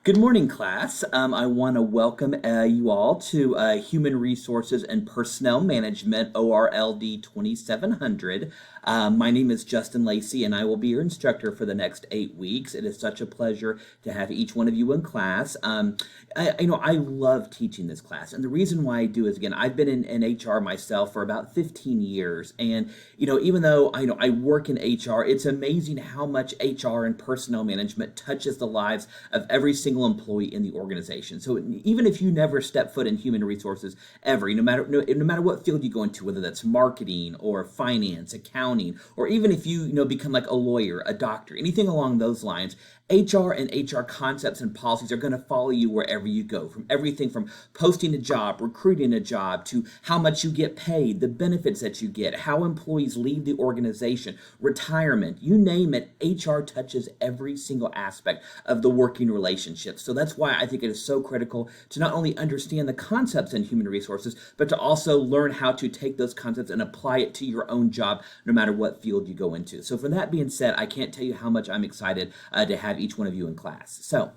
Good morning, class. I want to welcome you all to Human Resources and Personnel Management, ORLD 2700. My name is Justin Lacey, and I will be your instructor for the next 8 weeks. It is such a pleasure to have each one of you in class. I love teaching this class, and the reason why I do is, again, I've been in HR myself for about 15 years, and even though I work in HR, it's amazing how much HR and personnel management touches the lives of every single employee in the organization. So even if you never step foot in human resources ever, no matter what field you go into, whether that's marketing or finance, accounting, or even if you become like a lawyer, a doctor, anything along those lines, HR and HR concepts and policies are going to follow you wherever you go, from everything from posting a job, recruiting a job, to how much you get paid, the benefits that you get, how employees leave the organization, retirement, you name it. HR touches every single aspect of the working relationship. So that's why I think it is so critical to not only understand the concepts in human resources, but to also learn how to take those concepts and apply it to your own job, no matter what field you go into. So for that being said, I can't tell you how much I'm excited to have each one of you in class. So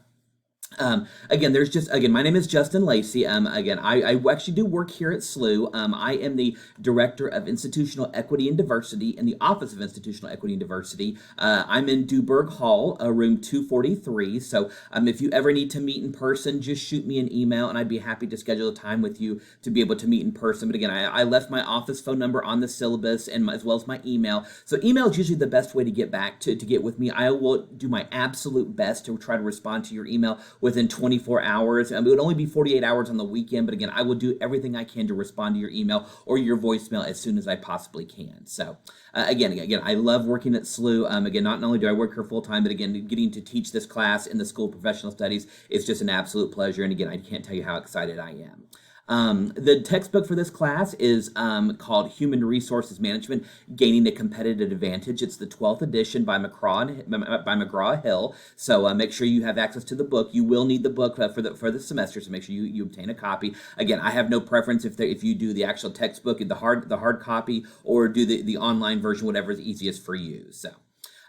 my name is Justin Lacey. I actually do work here at SLU. I am the Director of Institutional Equity and Diversity in the Office of Institutional Equity and Diversity. I'm in Duberg Hall, room 243. So if you ever need to meet in person, just shoot me an email and I'd be happy to schedule a time with you to be able to meet in person. But again, I left my office phone number on the syllabus and as well as my email. So email is usually the best way to get back to get with me. I will do my absolute best to try to respond to your email within 24 hours. It would only be 48 hours on the weekend, but again, I will do everything I can to respond to your email or your voicemail as soon as I possibly can. So again, I love working at SLU. Again, not only do I work here full time, but again, getting to teach this class in the School of Professional Studies is just an absolute pleasure. And again, I can't tell you how excited I am. The textbook for this class is called Human Resources Management, Gaining a Competitive Advantage. It's the 12th edition by McGraw-Hill. So make sure you have access to the book. You will need the book for the semester, so make sure you obtain a copy. Again, I have no preference if you do the actual textbook, the hard copy, or do the online version, whatever is easiest for you. So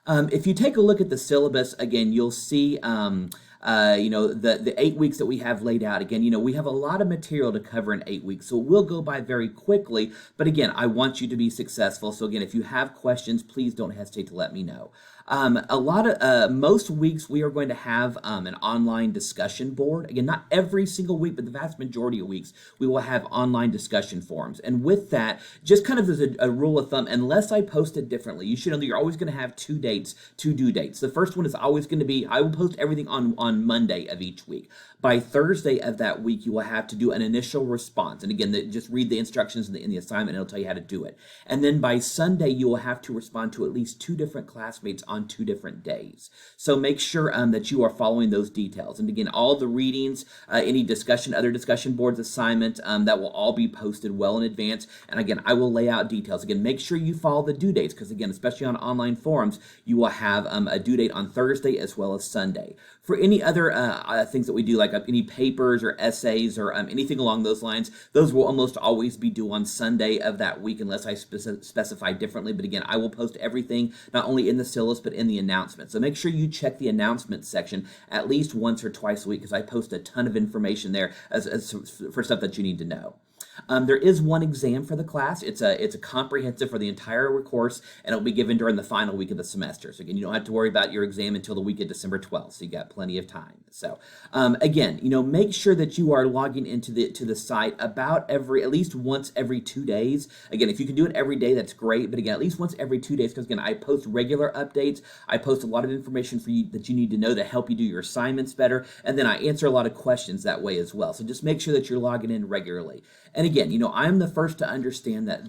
if you take a look at the syllabus, again, you'll see the 8 weeks that we have laid out. Again, we have a lot of material to cover in 8 weeks, so it will go by very quickly. But again, I want you to be successful. So again, if you have questions, please don't hesitate to let me know. Most weeks we are going to have an online discussion board. Again, not every single week, but the vast majority of weeks we will have online discussion forums. And with that, just kind of as a rule of thumb, unless I post it differently, you should know that you're always going to have two due dates. The first one is always going to be, I will post everything on Monday of each week. By Thursday of that week, you will have to do an initial response. And again, just read the instructions in the assignment, and it'll tell you how to do it. And then by Sunday, you will have to respond to at least two different classmates on 2 different days. So make sure that you are following those details. And again, all the readings, any other discussion boards assignment, that will all be posted well in advance. And again, I will lay out details. Again, make sure you follow the due dates, because again, especially on online forums, you will have a due date on Thursday as well as Sunday. For any other things that we do, like any papers or essays or anything along those lines, those will almost always be due on Sunday of that week unless I specify differently. But again, I will post everything not only in the syllabus but in the announcement. So make sure you check the announcement section at least once or twice a week, because I post a ton of information there for stuff that you need to know. There is one exam for the class. It's a comprehensive for the entire course, and it'll be given during the final week of the semester. So again, you don't have to worry about your exam until the week of December 12th. So you got plenty of time. So again, make sure that you are logging into the site at least once every 2 days. Again, if you can do it every day, that's great. But again, at least once every 2 days, because again, I post regular updates. I post a lot of information for you that you need to know to help you do your assignments better, and then I answer a lot of questions that way as well. So just make sure that you're logging in regularly. And again, I'm the first to understand that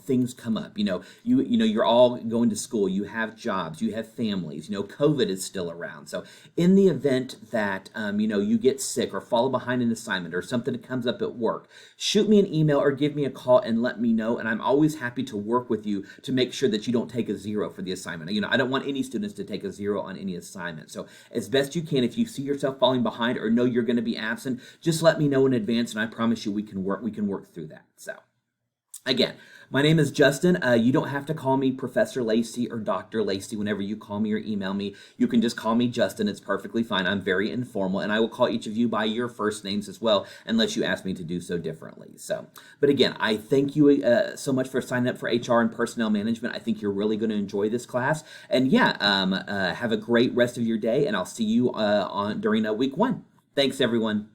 things come up. You're all going to school, you have jobs, you have families. COVID is still around. So in the event that you get sick or fall behind an assignment or something that comes up at work, shoot me an email or give me a call and let me know. And I'm always happy to work with you to make sure that you don't take a 0 for the assignment. I don't want any students to take a 0 on any assignment. So as best you can, if you see yourself falling behind or know you're going to be absent, just let me know in advance, and I promise you we can work through that. So Again, my name is Justin. You don't have to call me Professor Lacey or Dr. Lacey whenever you call me or email me. You can just call me Justin. It's perfectly fine. I'm very informal, and I will call each of you by your first names as well, unless you ask me to do so differently. So, but again, I thank you so much for signing up for HR and Personnel Management. I think you're really going to enjoy this class. And yeah, have a great rest of your day, and I'll see you on during week 1. Thanks, everyone.